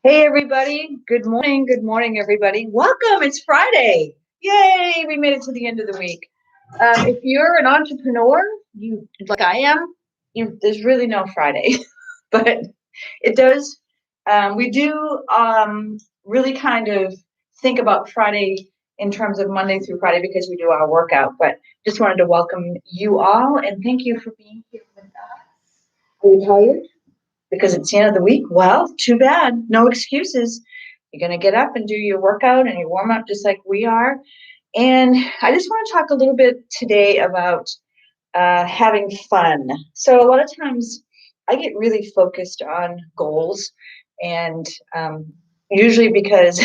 Hey, everybody. Good morning. Good morning, everybody. Welcome. It's Friday. Yay. We made it to the end of the week. If you're an entrepreneur, you like I am, there's really no Friday, but it does. We do really kind of think about Friday in terms of Monday through Friday because we do our workout. But just wanted to welcome you all and thank you for being here with us. Are you tired? Because it's the end of the week. Well, too bad. No excuses. You're going to get up and do your workout and your warm up just like we are. And I just want to talk a little bit today about having fun. So, a lot of times I get really focused on goals, and usually because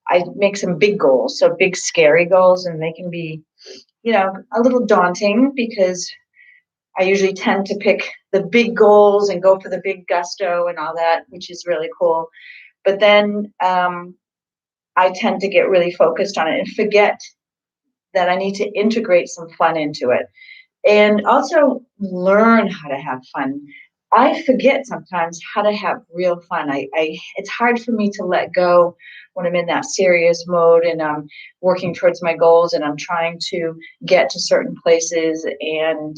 I make some big goals, so big, scary goals, and they can be, a little daunting because I usually tend to pick the big goals and go for the big gusto and all that, which is really cool. But then I tend to get really focused on it and forget that I need to integrate some fun into it and also learn how to have fun. I forget sometimes how to have real fun. It's hard for me to let go when I'm in that serious mode and I'm working towards my goals and I'm trying to get to certain places and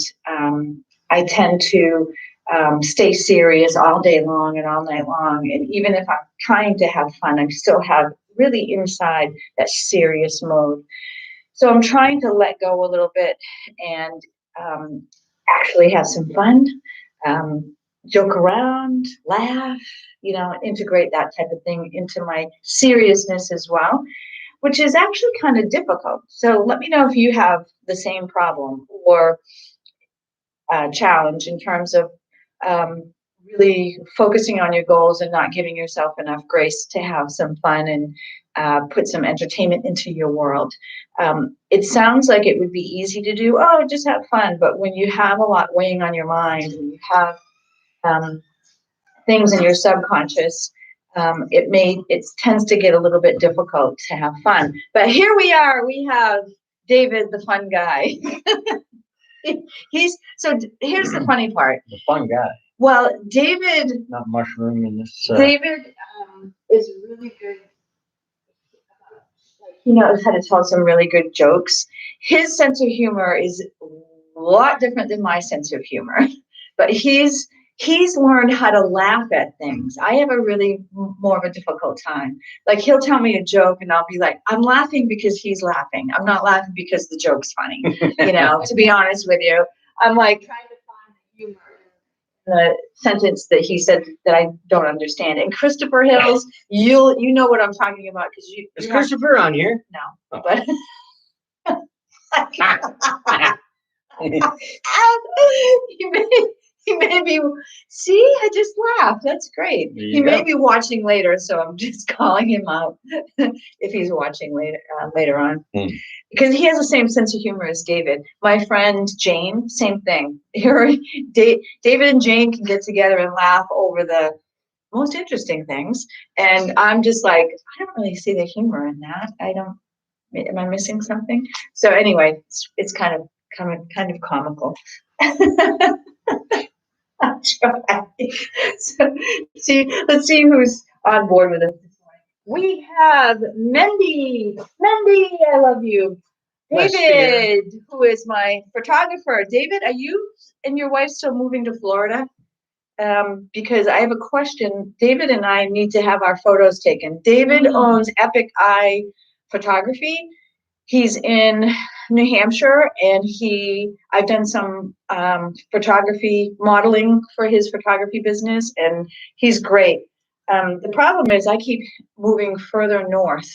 I tend to stay serious all day long and all night long. And even if I'm trying to have fun, I still have really inside that serious mode. So I'm trying to let go a little bit and actually have some fun, joke around, laugh, integrate that type of thing into my seriousness as well, which is actually kind of difficult. So let me know if you have the same problem or challenge in terms of really focusing on your goals and not giving yourself enough grace to have some fun and put some entertainment into your world. It sounds like it would be easy to do, oh, just have fun. But when you have a lot weighing on your mind and you have things in your subconscious, it tends to get a little bit difficult to have fun. But here we are, we have David, the fun guy. Here's the funny part. The fun guy. Well, David, not mushroom in this. David is really good. He knows how to tell some really good jokes. His sense of humor is a lot different than my sense of humor, but he's learned how to laugh at things. I have a really more of a difficult time. Like he'll tell me a joke and I'll be like, I'm laughing because he's laughing. I'm not laughing because the joke's funny. To be honest with you, I'm like trying to find the humor in the sentence that he said that I don't understand. And Christopher Hills, you know what I'm talking about because is Christopher on here? No, but he may be. See, I just laughed. That's great. He may be watching later, so I'm just calling him out if he's watching later on, because he has the same sense of humor as David. My friend Jane, same thing. David and Jane can get together and laugh over the most interesting things, and I'm just like, I don't really see the humor in that. Am I missing something? So anyway, it's kind of comical. I'll try. So, let's see who's on board with us this morning. We have Mendy. Mendy, I love you. David, who is my photographer. David, are you and your wife still moving to Florida? Because I have a question. David and I need to have our photos taken. David owns Epic Eye Photography. He's in New Hampshire, and I've done some photography modeling for his photography business, and he's great. The problem is I keep moving further north.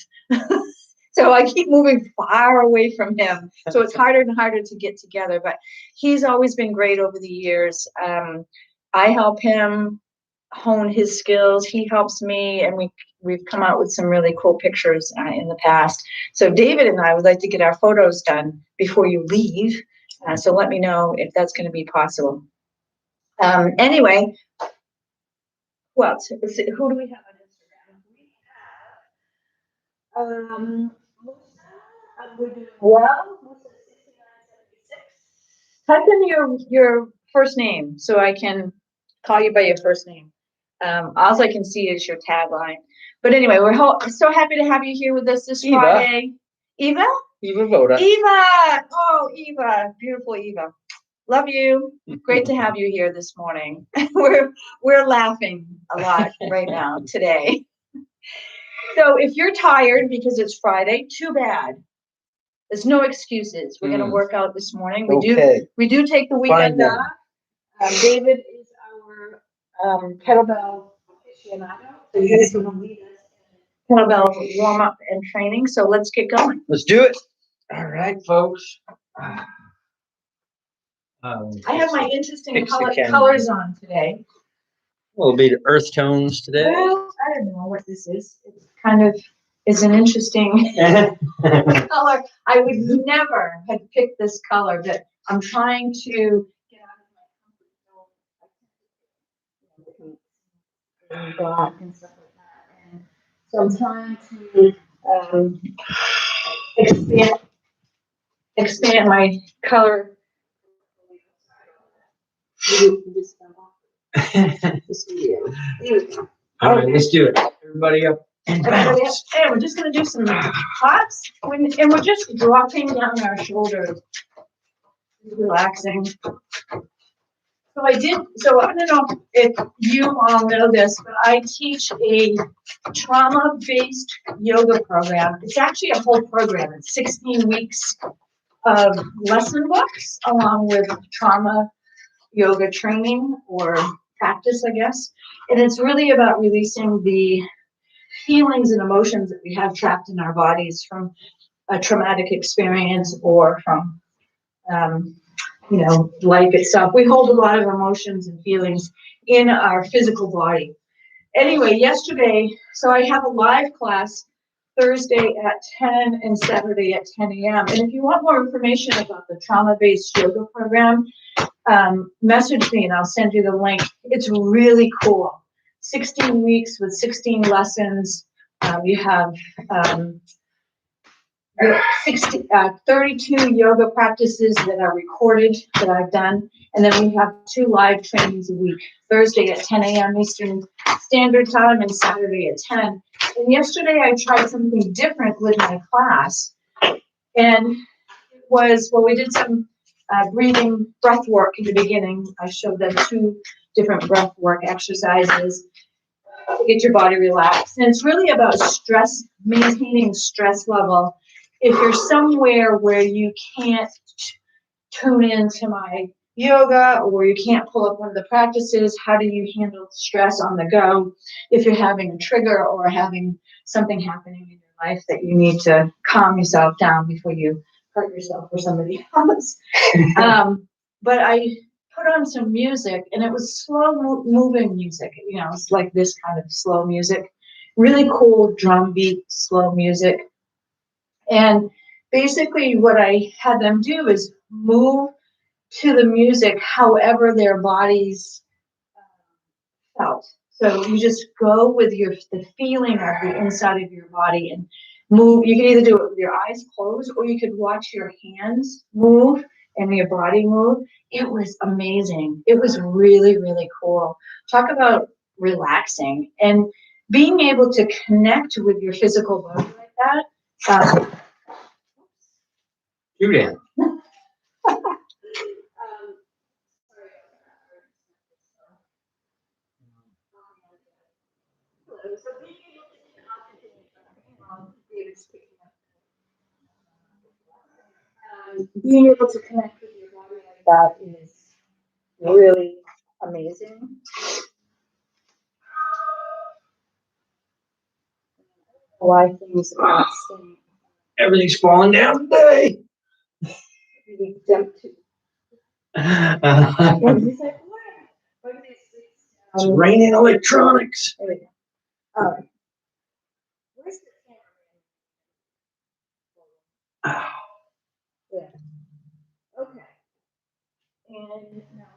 So I keep moving far away from him. So it's harder and harder to get together, but he's always been great over the years. I help him hone his skills. He helps me, and we've come out with some really cool pictures in the past. So David and I would like to get our photos done before you leave. So let me know if that's going to be possible. Anyway, who else? Who do we have on Instagram? We have Musa. We're doing well. Musa 6976. Type in your first name so I can call you by your first name. All I can see is your tagline. But anyway, we're so happy to have you here with us this Eva. Friday. Eva? Eva Voda. Eva! Oh, Eva. Beautiful Eva. Love you. Great to have you here this morning. We're laughing a lot right now today. So if you're tired because it's Friday, too bad. There's no excuses. We're going to work out this morning. We do take the weekend off. David is our kettlebell aficionado. So he's going to lead us in kettlebell warm up and training. So let's get going. Let's do it. All right, folks. I have my interesting colors on today. A little bit of earth tones today. Well, I don't know what this is. It kind of is an interesting color. I would never have picked this color, but I'm trying to get out of my black and stuff like that. And so I'm trying to expand my color. All right, let's do it. Everybody up and bounce. And we're just going to do some hops, and we're just dropping down our shoulders, relaxing. So I don't know if you all know this, but I teach a trauma-based yoga program. It's actually a whole program. It's 16 weeks of lesson books along with trauma yoga training or practice, I guess. And it's really about releasing the feelings and emotions that we have trapped in our bodies from a traumatic experience or from life itself. We hold a lot of emotions and feelings in our physical body. Anyway, yesterday, so I have a live class Thursday at 10 and Saturday at 10 a.m. And if you want more information about the trauma-based yoga program, message me and I'll send you the link. It's really cool. 16 weeks with 16 lessons. You have 32 yoga practices that are recorded that I've done. And then we have 2 live trainings a week, Thursday at 10 a.m. Eastern Standard Time and Saturday at 10. And yesterday I tried something different with my class. And it was, we did some breathing breath work in the beginning. I showed them 2 different breath work exercises to get your body relaxed. And it's really about stress, maintaining stress level. If you're somewhere where you can't tune into my yoga or you can't pull up one of the practices, how do you handle stress on the go if you're having a trigger or having something happening in your life that you need to calm yourself down before you hurt yourself or somebody else? But I put on some music, and it was slow moving music. It's like this kind of slow music, really cool drum beat, slow music. And basically what I had them do is move to the music however their bodies felt. So you just go with the feeling of the inside of your body and move. You can either do it with your eyes closed or you could watch your hands move and your body move. It was amazing. It was really, really cool. Talk about relaxing and being able to connect with your physical body like that. You Dan. Being able to connect with your body like that is really amazing. Why things are not staying. Everything's falling down today. Really tempted. It's raining electronics. There we go. All right. Where's the camera? Yeah. Okay. And now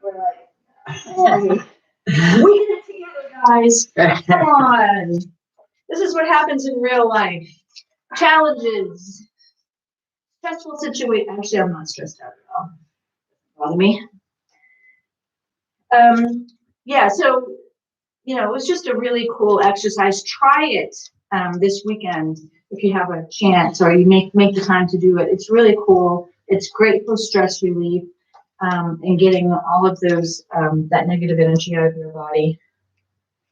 we're like, we did it together, guys. Come on. This is what happens in real life. Challenges. Stressful situation. Actually, I'm not stressed out at all. Bother me. Yeah, so, it was just a really cool exercise. Try it this weekend if you have a chance, or you make the time to do it. It's really cool. It's great for stress relief and getting all of those that negative energy out of your body.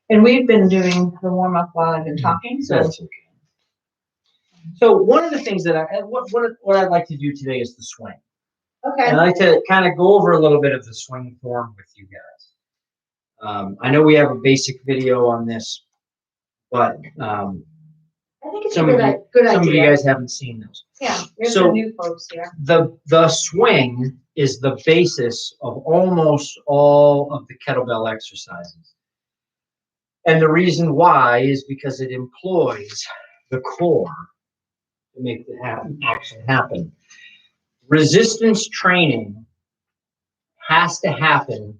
And we've been doing the warm up while I've been talking. So That's okay. So one of the things that what I'd like to do today is the swing. okay. And I'd like to kind of go over a little bit of the swing form with you guys. I know we have a basic video on this, but I think it's some a good idea. of you guys haven't seen those. Yeah, there's So some new folks here. the swing is the basis of almost all of the kettlebell exercises. And the reason why is because it employs the core to make it actually happen. Resistance training has to happen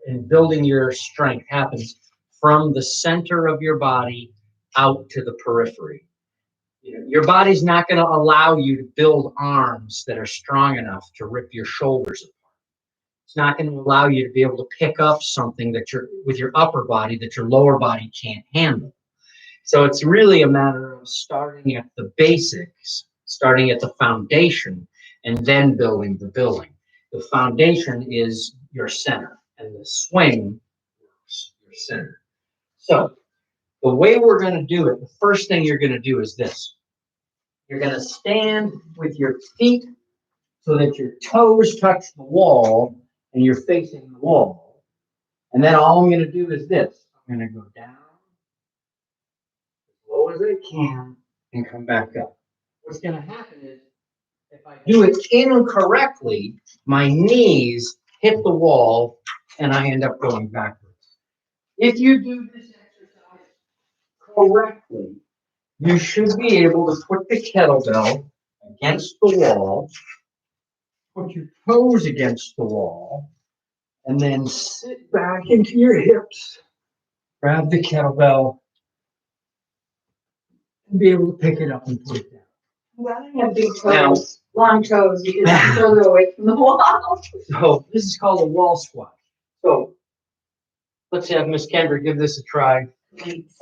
and building your strength happens from the center of your body out to the periphery. Your body's not going to allow you to build arms that are strong enough to rip your shoulders apart. It's not going to allow you to be able to pick up something with your upper body that your lower body can't handle. So it's really a matter of starting at the basics, starting at the foundation, and then building the building. The foundation is your center, and the swing is your center. So the way we're going to do it, the first thing you're going to do is this. You're going to stand with your feet so that your toes touch the wall and you're facing the wall. And then all I'm going to do is this. I'm going to go down as low as I can and come back up. What's going to happen is if I do it incorrectly, my knees hit the wall and I end up going backwards. If you do this exercise correctly, you should be able to put the kettlebell against the wall, put your toes against the wall, and then sit back into your hips, grab the kettlebell, and be able to pick it up and put it down. Well, I have big toes, long toes, because I'm further away from the wall. So this is called a wall squat. So let's have Miss Kendra give this a try. Thanks.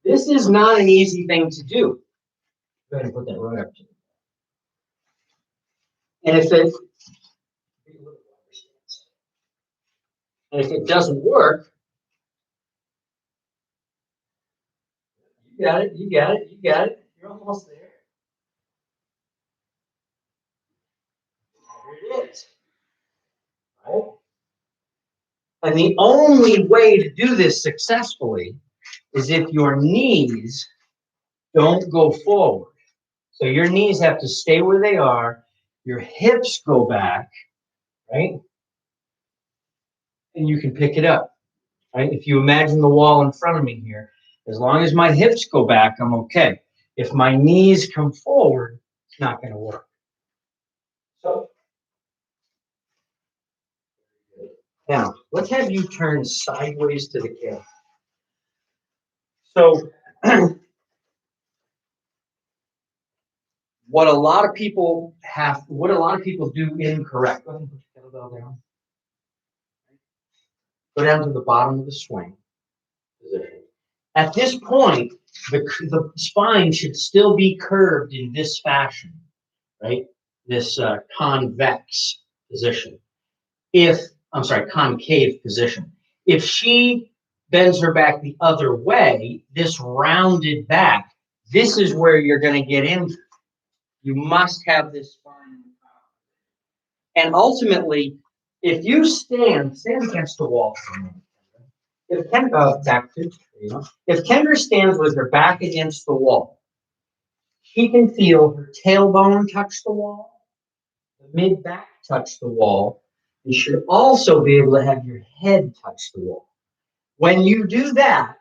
This is not an easy thing to do. Go ahead and put that right up to you. And if it doesn't work, you got it, you got it, you got it. You're almost there. There it is. Right? And the only way to do this successfully is if your knees don't go forward. So your knees have to stay where they are. Your hips go back, right? And you can pick it up, right? If you imagine the wall in front of me here, as long as my hips go back, I'm okay. If my knees come forward, it's not going to work. So now, let's have you turn sideways to the camera. So what a lot of people do incorrect. Go ahead and put your kettlebell down. Go down to the bottom of the swing position. At this point, the spine should still be curved in this fashion, right? This convex position. Concave position. If she bends her back the other way, this rounded back, this is where you're going to get injured. You must have this spine. And ultimately, if you stand against the wall for a minute. If Kendra stands with her back against the wall, she can feel her tailbone touch the wall, the mid-back touch the wall. You should also be able to have your head touch the wall. When you do that,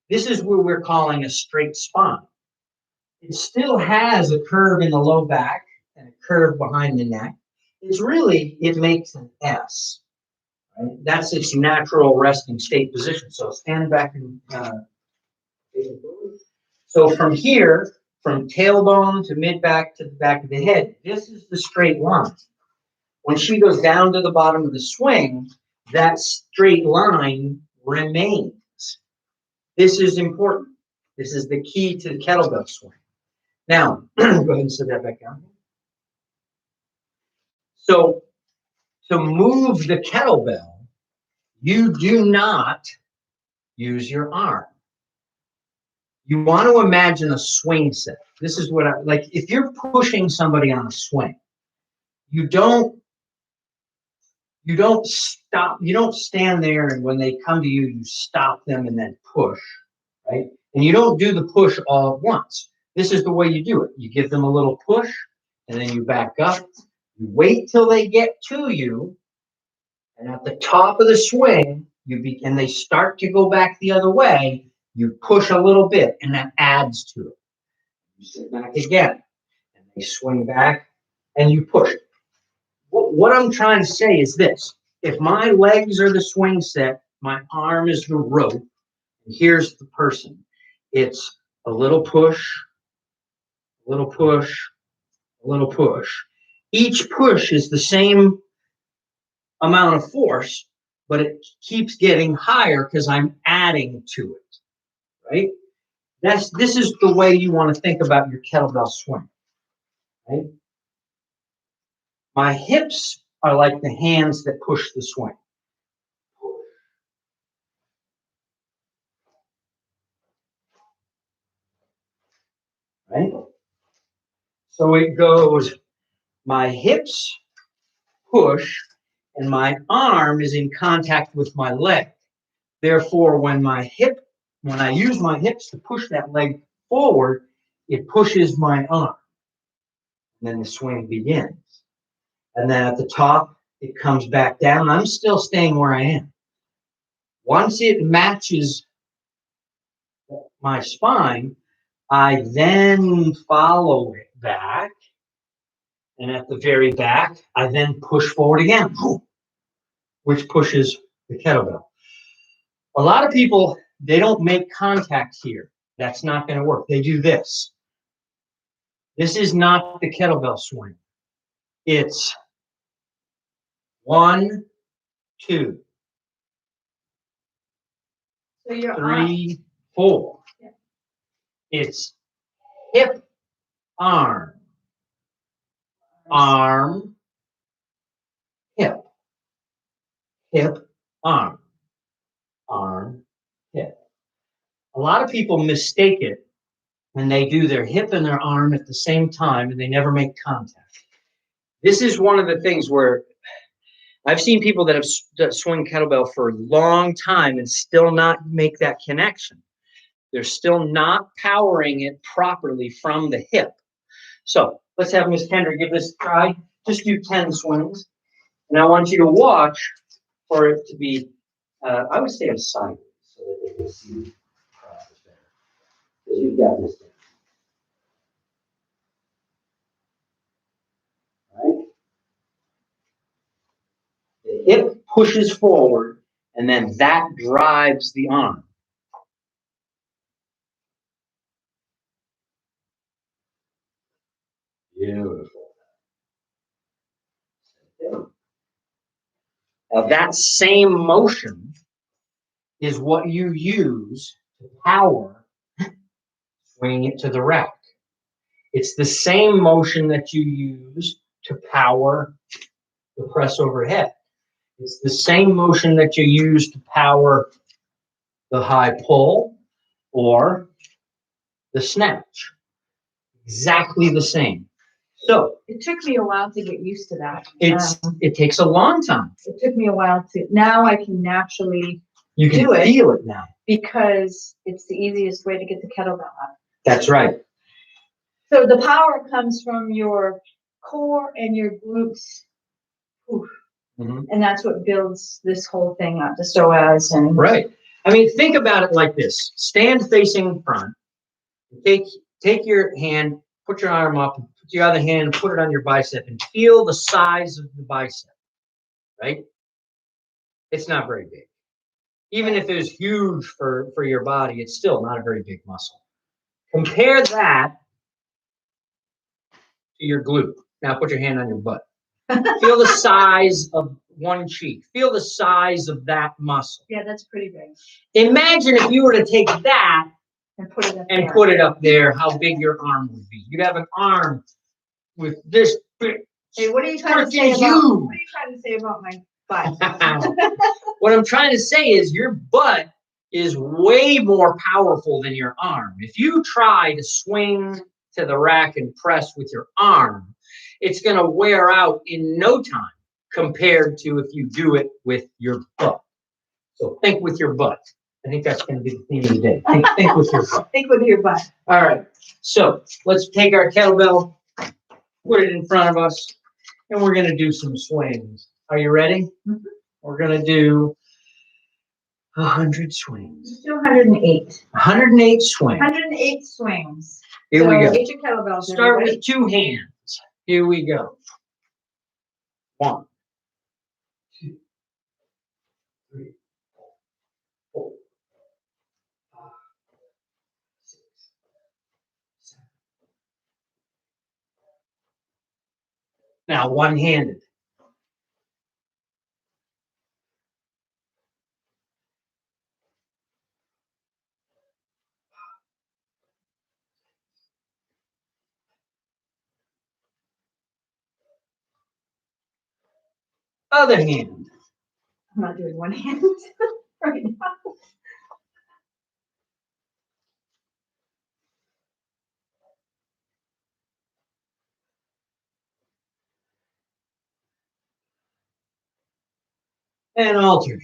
this is where we're calling a straight spine. It still has a curve in the low back and a curve behind the neck. It makes an S. Right? That's its natural resting state position. So stand back and so from here, from tailbone to mid-back to the back of the head, this is the straight line. When she goes down to the bottom of the swing, that straight line remains. This is important. This is the key to the kettlebell swing. Now, go ahead and set that back down. So, to move the kettlebell, you do not use your arm. You want to imagine a swing set. This is what I like. If you're pushing somebody on a swing, you don't stop. You don't stand there and when they come to you, you stop them and then push, right? And you don't do the push all at once. This is the way you do it. You give them a little push, and then you back up. You wait till they get to you, and at the top of the swing, and they start to go back the other way. You push a little bit, and that adds to it. You sit back again, and they swing back, and you push. What I'm trying to say is this. If my legs are the swing set, my arm is the rope, and here's the person. It's a little push, a little push, a little push. Each push is the same amount of force, but it keeps getting higher because I'm adding to it, right? This is the way you want to think about your kettlebell swing, right? My hips are like the hands that push the swing. Right? So it goes, my hips push, and my arm is in contact with my leg. Therefore, when I use my hips to push that leg forward, it pushes my arm. And then the swing begins. And then at the top, it comes back down. I'm still staying where I am. Once it matches my spine, I then follow it back. And at the very back, I then push forward again, which pushes the kettlebell. A lot of people, they don't make contact here. That's not going to work. They do this. This is not the kettlebell swing. It's 1, 2, So you're 3, 4. Yeah. It's hip, arm, arm, hip, hip, arm, arm, hip. A lot of people mistake it when they do their hip and their arm at the same time and they never make contact. This is one of the things where I've seen people that have swung kettlebell for a long time and still not make that connection. They're still not powering it properly from the hip. So let's have Miss Kendra give this a try. Just do 10 swings. And I want you to watch for it to be, I would say, sideways so that they can see the process better. Because you've got this thing. Right? The hip pushes forward, and then that drives the arm. Beautiful. Now that same motion is what you use to power swinging it to the rack. It's the same motion that you use to power the press overhead. It's the same motion that you use to power the high pull or the snatch. Exactly the same. So it took me a while to get used to that. It takes a long time. It took me a while to. Now I can naturally you can do it feel it now because it's the easiest way to get the kettlebell out. That's right. So the power comes from your core and your glutes. Mm-hmm. And that's what builds this whole thing up, the psoas and right. I mean, think about it like this: stand facing front. Take your hand, put your arm up, put your other hand, put it on your bicep, and feel the size of the bicep. Right? It's not very big. Even if it was huge for your body, it's still not a very big muscle. Compare that to your glute. Now put your hand on your butt. Feel the size of one cheek. Feel the size of that muscle. Yeah, that's pretty big. Imagine if you were to take that And put it up and there. put it up there, how big your arm would be. You'd have an arm with this big. Hey, what are you trying to say about? What are you trying to say about my butt? What I'm trying to say is your butt is way more powerful than your arm. If you try to swing to the rack and press with your arm, it's going to wear out in no time compared to if you do it with your butt. So think with your butt. I think that's going to be the theme of the day. Think with your butt. Think with your butt. All right. So let's take our kettlebell, put it in front of us, and we're going to do some swings. Are you ready? Mm-hmm. We're going to do 100 swings. 208. 108 swings. 108 swings. Here we go. Get your kettlebells. Start with 2 hands. Here we go. 1, 2, 3, 4, 5, 6, 7. Now one-handed. Other hand. I'm not doing one hand right now. And alternate.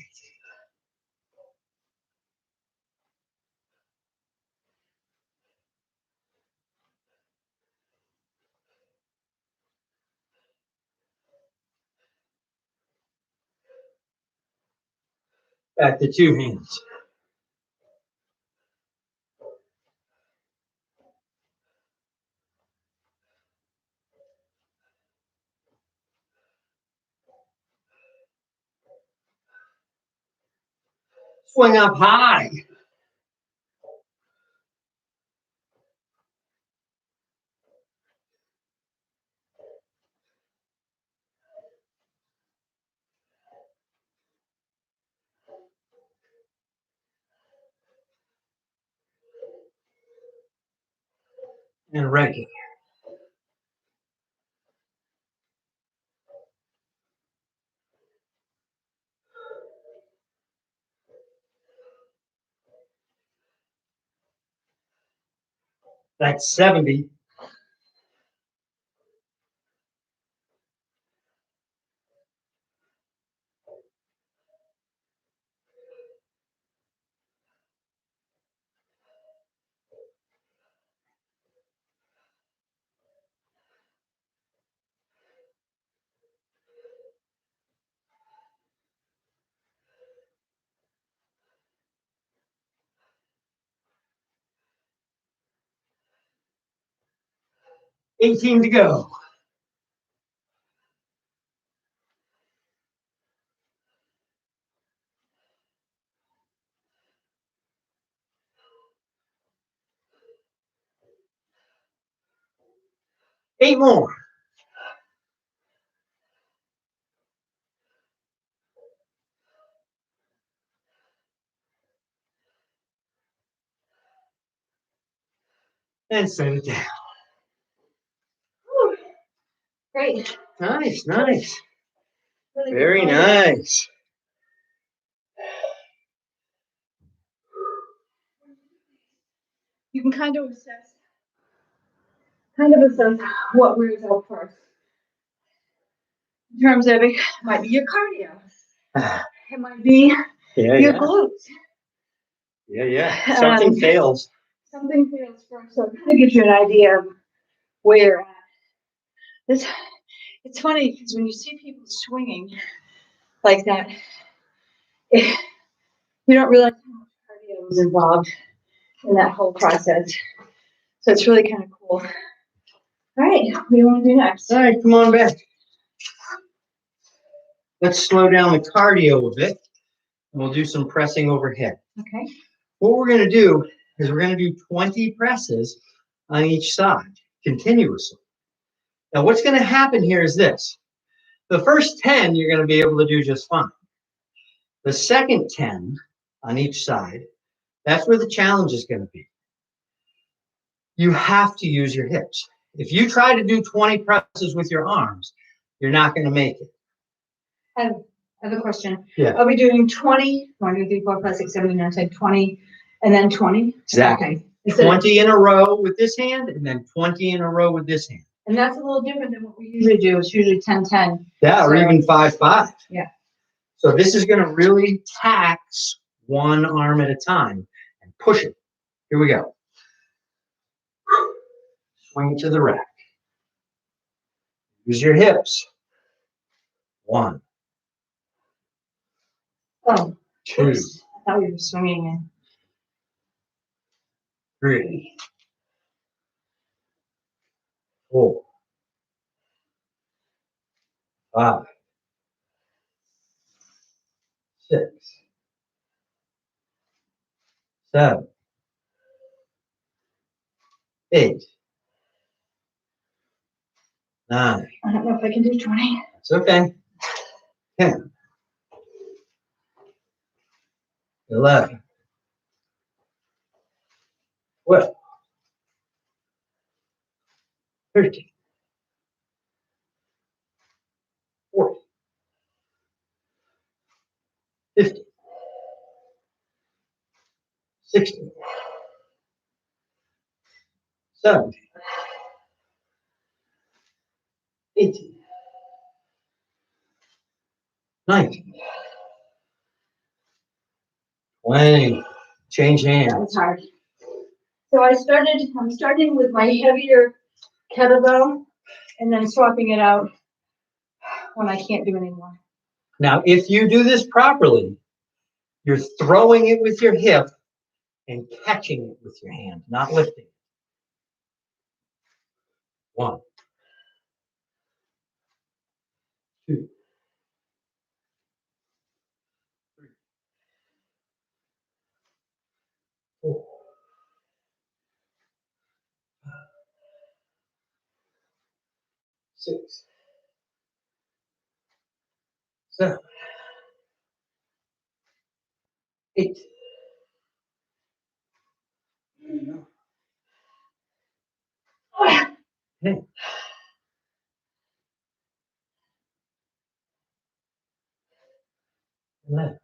Back to 2 hands. Swing up high. And ready. That's 70. $18 to go. Eight more. And set it down. Whew. Great. Nice, nice. Really Very good. nice. You can kind of assess what wears out first. In terms of it might be your cardio. It might be your glutes. Yeah. Something fails. Something fails first, so it kind of gives you an idea of where you're at. It's funny because when you see people swinging like that, you don't realize how much cardio is involved in that whole process. So it's really kind of cool. All right, what do you want to do next? All right, come on back. Let's slow down the cardio a bit, and we'll do some pressing overhead. Okay. What we're going to do is we're going to do 20 presses on each side, continuously. Now, what's going to happen here is this. The first 10, you're going to be able to do just fine. The second 10 on each side, that's where the challenge is going to be. You have to use your hips. If you try to do 20 presses with your arms, you're not going to make it. I have a question. Yeah. Are we doing 20, 1, 2, 3, 4, 5, 6, 7, 8, 9, 10, 20, and then 20? Exactly. Okay. 20 in a row with this hand, and then 20 in a row with this hand. And that's a little different than what we usually do. It's usually 10, 10. Yeah, or even 5, 5. Yeah. So this is going to really tax one arm at a time and push it. Here we go. Swing it to the rack. Use your hips. 1, Oh, 2, oops. I thought we were swinging in. 3, 4, 5, 6, 7, 8, 9. I don't know if I can do 20. It's okay. 10, 11, 12, 13, 14, 15, 16, 17, 18, 19, 20. Change hands. That was hard. So I'm starting with my heavier kettlebell and then swapping it out when I can't do anymore. Now, if you do this properly, you're throwing it with your hip and catching it with your hand, not lifting it. 1, 2, 3, 4, 5, 6, 7, 8, 10, 11,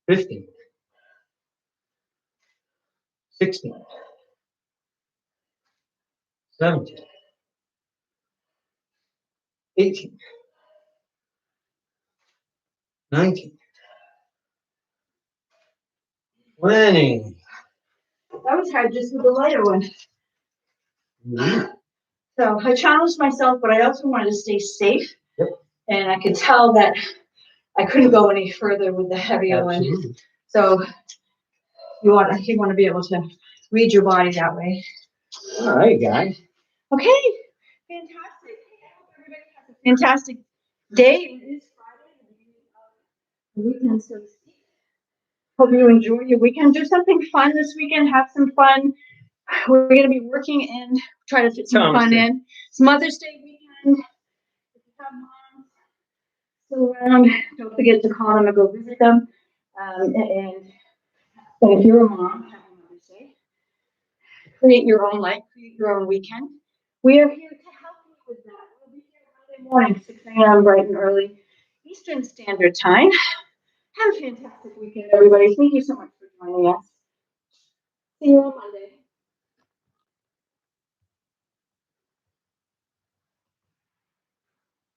15, 16, 17, 18, 19, 20. That was hard just with the lighter one. So I challenged myself, but I also wanted to stay safe. Yep. And I could tell that I couldn't go any further with the heavier one. So you want to be able to read your body that way. All right, guys. Okay, fantastic. I hope everybody has a fantastic day. It is Friday, the beginning of the weekend, so to speak. Hope you enjoy your weekend. Do something fun this weekend. Have some fun. We're going to be working and try to fit some fun in. It's Mother's Day weekend. If you have moms still around, don't forget to call them and go visit them. And if you're a mom, happy Mother's Day. Create your own life, create your own weekend. We are here to help you with that. We'll be here Monday morning, 6 a.m. bright and early, Eastern Standard Time. Have a fantastic weekend, everybody. Thank you so much for joining us. See you on Monday.